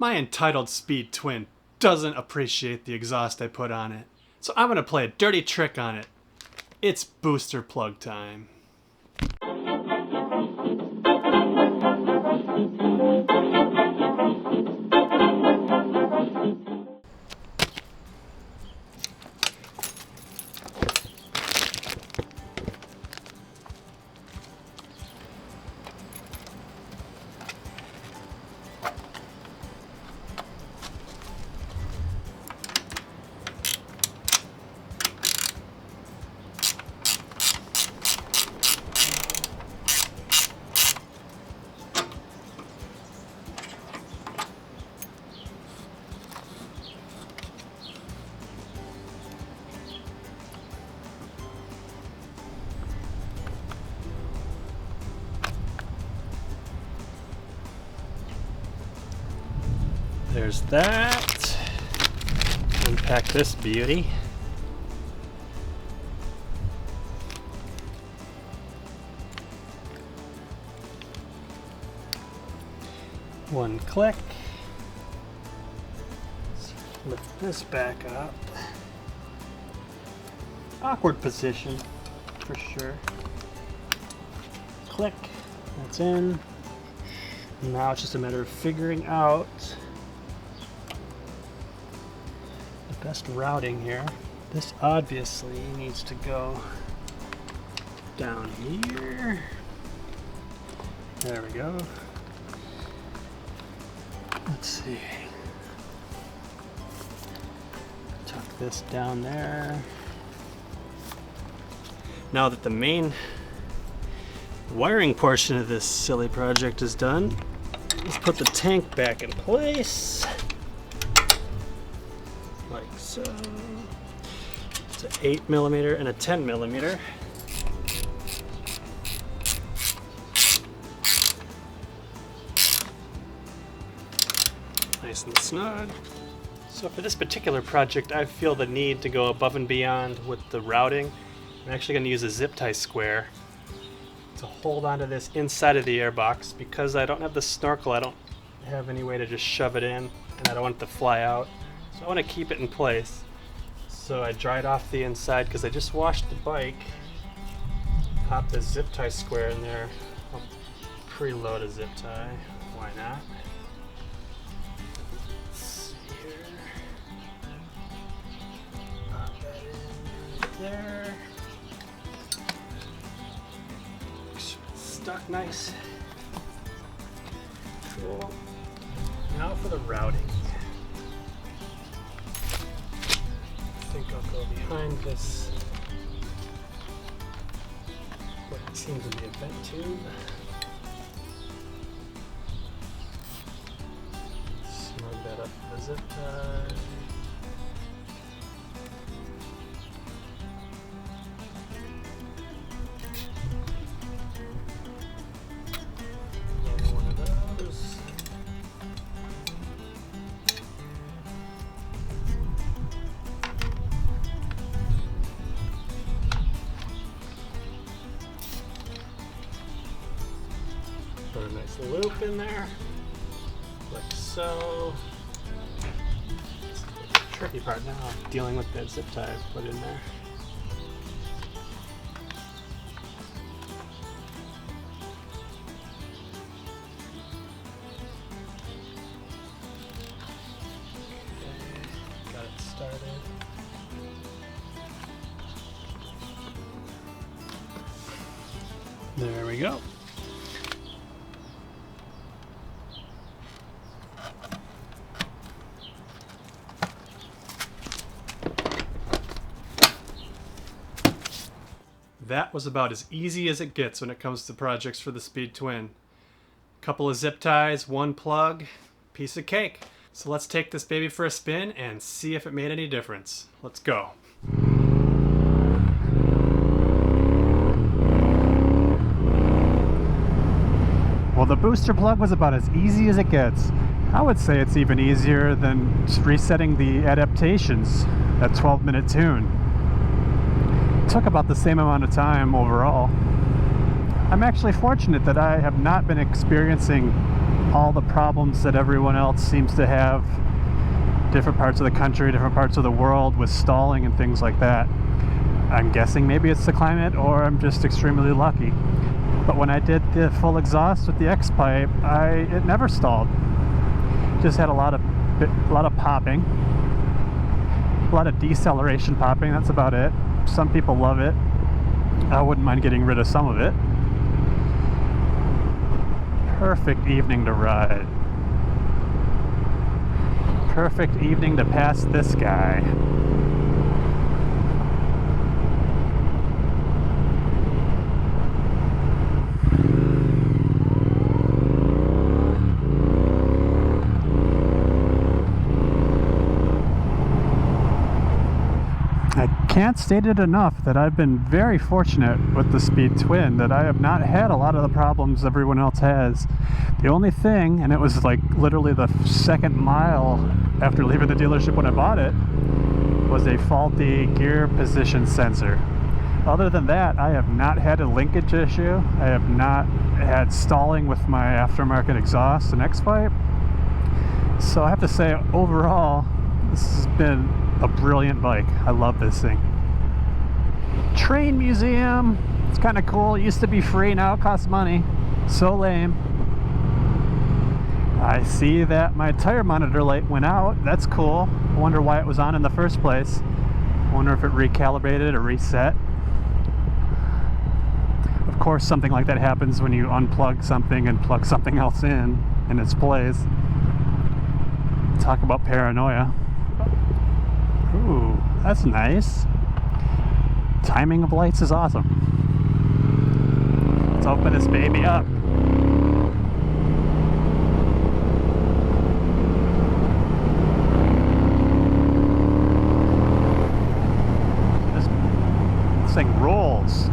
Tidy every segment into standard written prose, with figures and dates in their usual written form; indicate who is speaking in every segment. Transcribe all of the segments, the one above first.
Speaker 1: My entitled Speed Twin doesn't appreciate the exhaust I put on it. So I'm gonna play a dirty trick on it. It's booster plug time. There's that. Unpack this beauty. One click. Let's lift this back up. Awkward position, for sure. Click. That's in. Now it's just a matter of figuring out best routing here. This obviously needs to go down here. There we go. Let's see. Tuck this down there. Now that the main wiring portion of this silly project is done, let's put the tank back in place. Like so. It's an 8mm and a 10mm. Nice and snug. So for this particular project, I feel the need to go above and beyond with the routing. I'm actually going to use a zip tie square to hold onto this inside of the airbox. Because I don't have the snorkel, I don't have any way to just shove it in, and I don't want it to fly out. So I want to keep it in place. So I dried off the inside because I just washed the bike. Pop the zip tie square in there. I'll preload a zip tie. Why not? Let's see here. Pop that in right there. Make sure it's stuck nice. Cool. Now for the routing. I think I'll go behind this, what seems to be a vent tube. Snug that up with the zip tie. One of those. Put a nice loop in there, like so. The tricky part now, dealing with that zip tie I've put in there. Okay, got it started. There we go. That was about as easy as it gets when it comes to projects for the Speed Twin. Couple of zip ties, one plug, piece of cake. So let's take this baby for a spin and see if it made any difference. Let's go. Well, the booster plug was about as easy as it gets. I would say it's even easier than resetting the adaptations, that 12-minute tune. Took about the same amount of time overall. I'm actually fortunate that I have not been experiencing all the problems that everyone else seems to have, different parts of the country, different parts of the world, with stalling and things like that. I'm guessing maybe it's the climate, or I'm just extremely lucky. But when I did the full exhaust with the X-Pipe, it never stalled. Just had a lot of popping, a lot of deceleration popping. That's about it. Some people love it. I wouldn't mind getting rid of some of it. Perfect evening to ride. Perfect evening to pass this guy. I can't state it enough that I've been very fortunate with the Speed Twin, that I have not had a lot of the problems everyone else has. The only thing, and it was like literally the second mile after leaving the dealership when I bought it, was a faulty gear position sensor. Other than that, I have not had a linkage issue. I have not had stalling with my aftermarket exhaust and X-Pipe. So I have to say, overall, this has been a brilliant bike. I love this thing. Train museum. It's kind of cool. It used to be free, now it costs money. So lame. I see that my tire monitor light went out. That's cool. I wonder why it was on in the first place. I wonder if it recalibrated or reset. Of course, something like that happens when you unplug something and plug something else in its place. Talk about paranoia. Ooh, that's nice. Timing of lights is awesome. Let's open this baby up. This thing rolls.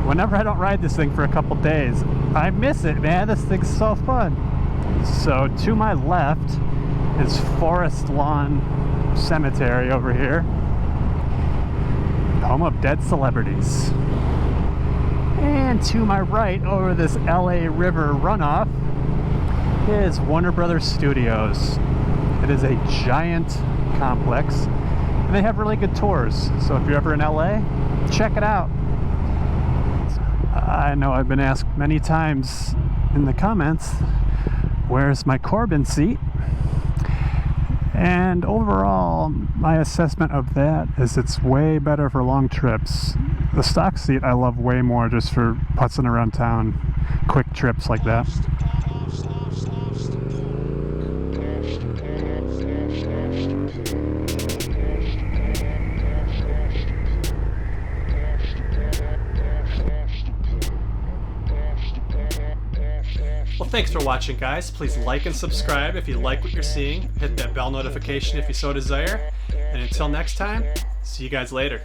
Speaker 1: Whenever I don't ride this thing for a couple days, I miss it, man. This thing's so fun. So to my left is Forest Lawn Cemetery over here, home of dead celebrities. And to my right, over this LA River runoff, is Warner Brothers Studios. It is a giant complex, and they have really good tours. So if you're ever in LA, check it out. I know I've been asked many times in the comments, where's my Corbin seat? And overall, my assessment of that is it's way better for long trips. The stock seat I love way more just for putzing around town, quick trips like that. Well, thanks for watching, guys. Please like and subscribe if you like what you're seeing. Hit that bell notification if you so desire. And until next time, see you guys later.